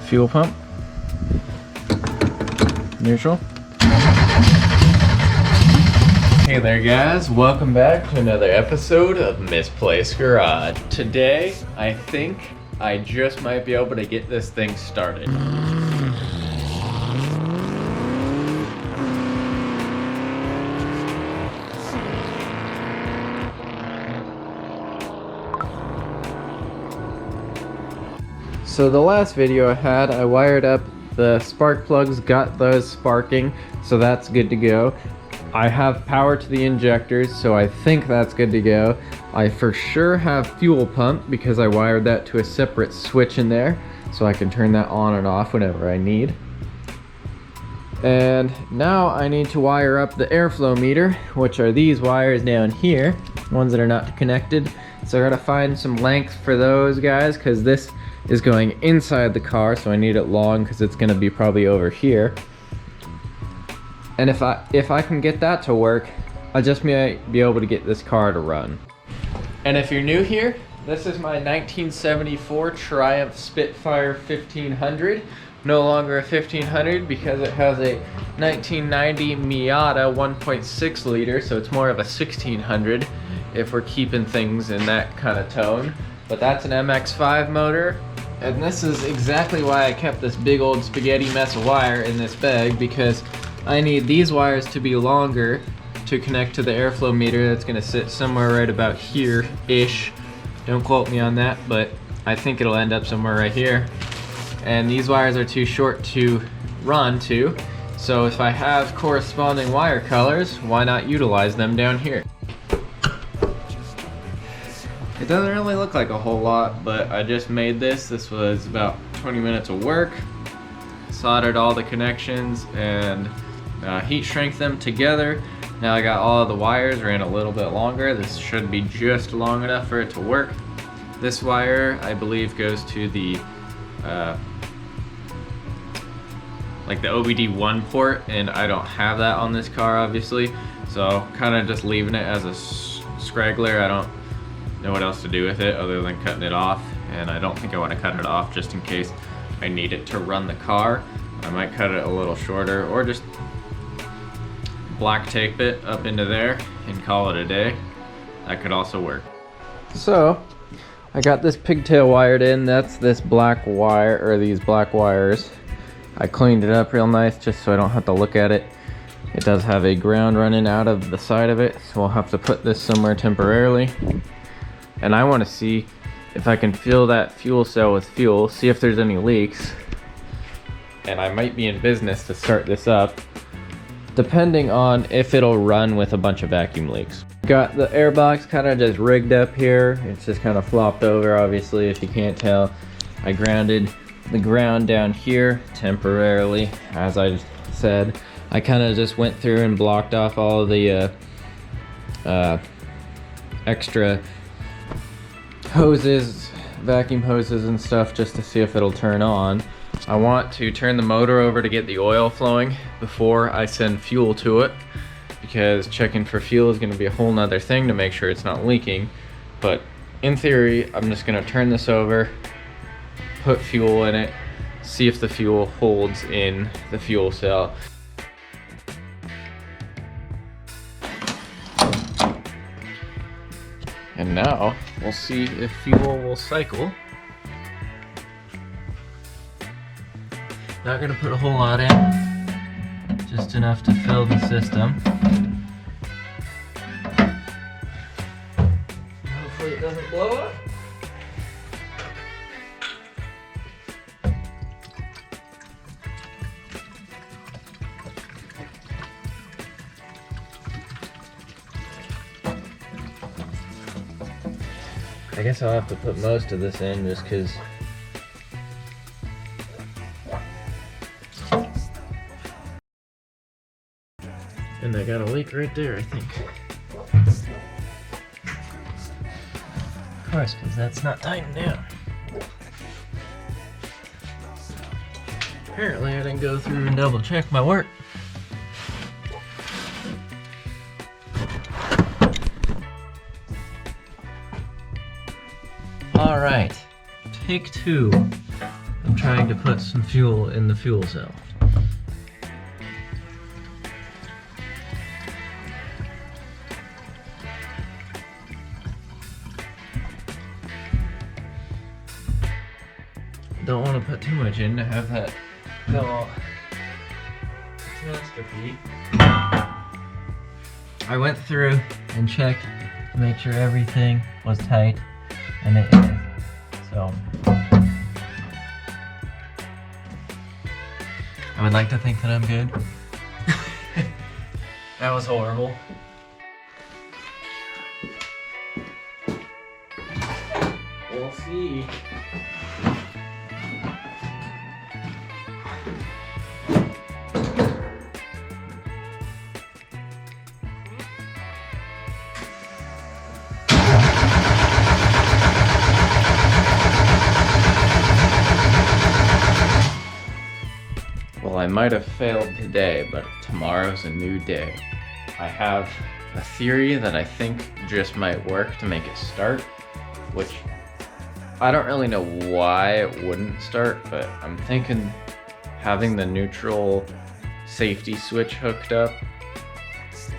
fuel pump. Neutral. Hey there guys, welcome back to another episode of Misplaced Garage. Today, I think I just might be able to get this thing started. So the last video I had, I wired up the spark plugs, got those sparking, so that's good to go. I have power to the injectors, so I think that's good to go. I for sure have fuel pump because I wired that to a separate switch in there, so I can turn that on and off whenever I need. And now I need to wire up the airflow meter, which are these wires down here, ones that are not connected. So I gotta find some length for those guys, because this is going inside the car, so I need it long because it's gonna be probably over here. And if I can get that to work, I just might be able to get this car to run. And if you're new here, this is my 1974 Triumph Spitfire 1500. No longer a 1500 because it has a 1990 Miata 1.6 liter, so it's more of a 1600 if we're keeping things in that kind of tone. But that's an MX5 motor. And this is exactly why I kept this big old spaghetti mess of wire in this bag, because I need these wires to be longer to connect to the airflow meter. That's gonna sit somewhere right about here-ish. Don't quote me on that, but I think it'll end up somewhere right here. And these wires are too short to run to, so if I have corresponding wire colors, why not utilize them down here? It doesn't really look like a whole lot, but I just made this. This was about 20 minutes of work. Soldered all the connections and heat shrink them together. Now I got all of the wires, ran a little bit longer. This should be just long enough for it to work. This wire, I believe, goes to the like the OBD1 port, and I don't have that on this car, obviously. So kind of just leaving it as a scraggler. I don't know what else to do with it other than cutting it off, and I don't think I want to cut it off just in case I need it to run the car. I might cut it a little shorter or just black tape it up into there and call it a day. That could also work. So I got this pigtail wired in. That's this black wire, or these black wires. I cleaned it up real nice just so I don't have to look at it. It does have a ground running out of the side of it, so we'll have to put this somewhere temporarily. And I want to see if I can fill that fuel cell with fuel, see if there's any leaks. And I might be in business to start this up, depending on if it'll run with a bunch of vacuum leaks. Got the airbox kind of just rigged up here. It's just kind of flopped over, obviously, if you can't tell. I grounded the ground down here temporarily, as I said. I kind of just went through and blocked off all of the extra hoses, vacuum hoses and stuff, just to see if it'll turn on. I want to turn the motor over to get the oil flowing before I send fuel to it, because checking for fuel is going to be a whole nother thing to make sure it's not leaking. But in theory, I'm just going to turn this over, put fuel in it, see if the fuel holds in the fuel cell. And now we'll see if fuel will cycle. Not gonna put a whole lot in, just enough to fill the system. Hopefully it doesn't blow up. I guess I'll have to put most of this in just because and I got a leak right there, I think. Of course, because that's not tightened down. Apparently I didn't go through and double check my work. Alright, take two of trying to put some fuel in the fuel cell. Don't want to put too much in to have that little catastrophe. I went through and checked to make sure everything was tight, and it is. So I would like to think that I'm good. That was horrible. We'll see. Well, I might have failed today, but tomorrow's a new day. I have a theory that I think just might work to make it start, which I don't really know why it wouldn't start, but I'm thinking having the neutral safety switch hooked up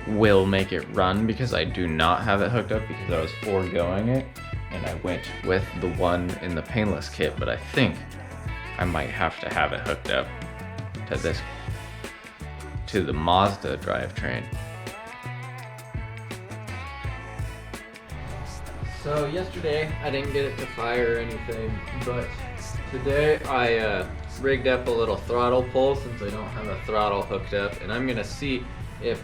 will make it run, because I do not have it hooked up because I was foregoing it, and I went with the one in the painless kit, but I think I might have to have it hooked up to the Mazda drivetrain. So yesterday I didn't get it to fire or anything, but today I rigged up a little throttle pull since I don't have a throttle hooked up, and I'm gonna see if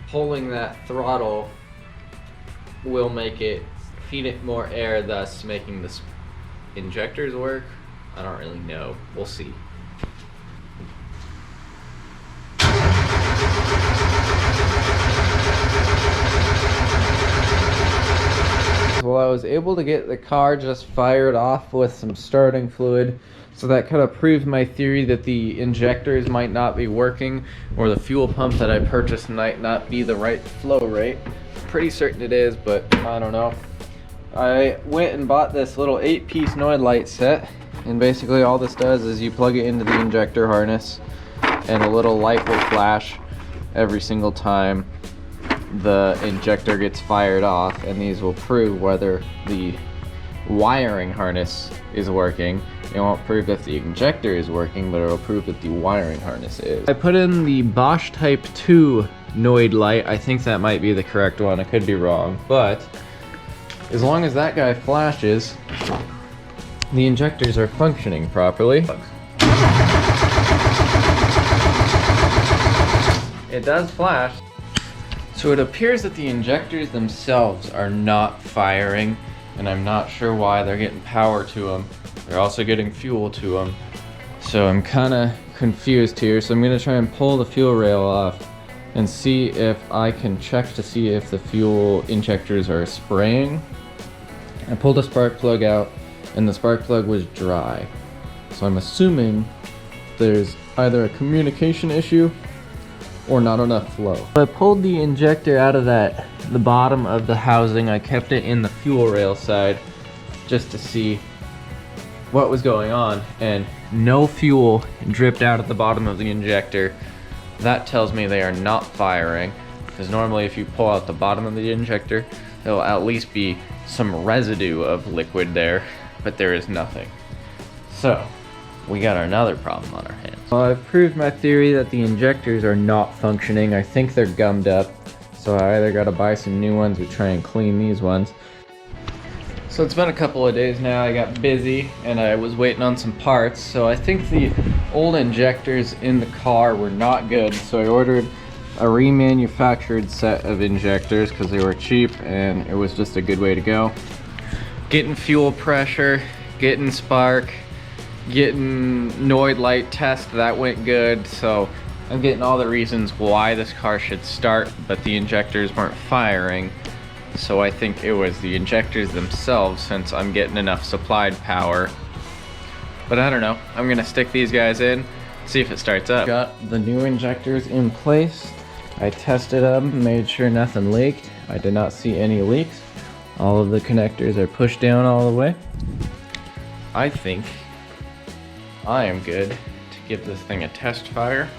pulling that throttle will make it feed it more air, thus making the injectors work. I don't really know. We'll see. Well, I was able to get the car just fired off with some starting fluid, so that kind of proves my theory that the injectors might not be working, or the fuel pump that I purchased might not be the right flow rate. Pretty certain it is, but I don't know. I went and bought this little 8-piece Noid light set, and basically all this does is you plug it into the injector harness, and a little light will flash every single time the injector gets fired off, and these will prove whether the wiring harness is working. It won't prove that the injector is working, but it'll prove that the wiring harness is. I put in the Bosch Type 2 Noid light. I think that might be the correct one. I could be wrong, but as long as that guy flashes, the injectors are functioning properly. It does flash. So it appears that the injectors themselves are not firing, and I'm not sure why. They're getting power to them. They're also getting fuel to them. So I'm kind of confused here. So I'm going to try and pull the fuel rail off and see if I can check to see if the fuel injectors are spraying. I pulled a spark plug out, and the spark plug was dry. So I'm assuming there's either a communication issue or not enough flow. I pulled the injector out of the bottom of the housing. I kept it in the fuel rail side just to see what was going on, and no fuel dripped out at the bottom of the injector. That tells me they are not firing, because normally if you pull out the bottom of the injector, there will at least be some residue of liquid there, but there is nothing. So we got another problem on our hands. Well, I've proved my theory that the injectors are not functioning. I think they're gummed up, so I either gotta buy some new ones or try and clean these ones. So it's been a couple of days now. I got busy and I was waiting on some parts, so I think the old injectors in the car were not good, so I ordered a remanufactured set of injectors because they were cheap and it was just a good way to go. Getting fuel pressure, getting spark, getting Noid light test, that went good. So I'm getting all the reasons why this car should start, but the injectors weren't firing. So I think it was the injectors themselves, since I'm getting enough supplied power. But I don't know, I'm gonna stick these guys in, see if it starts up. Got the new injectors in place. I tested them, made sure nothing leaked. I did not see any leaks. All of the connectors are pushed down all the way. I think I am good to give this thing a test fire.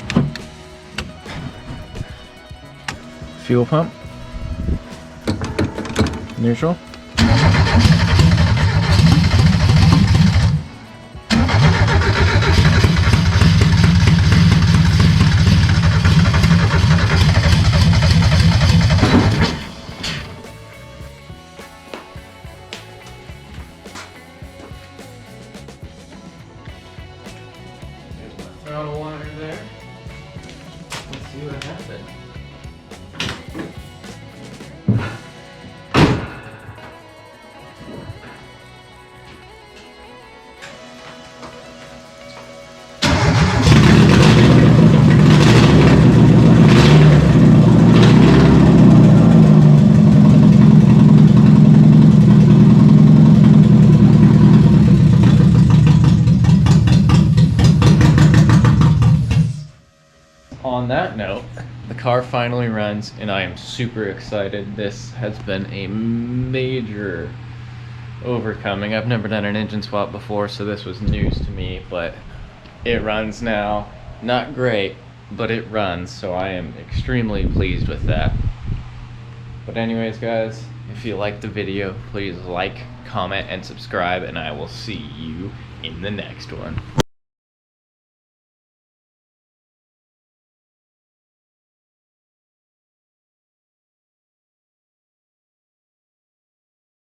Fuel pump. Neutral. Throttle wire there. Let's see what happened. On that note, the car finally runs and I am super excited. This has been a major overcoming. I've never done an engine swap before, so this was news to me, but it runs now. Not great, but it runs, so I am extremely pleased with that. But anyways, guys, if you liked the video, please like, comment, and subscribe, and I will see you in the next one.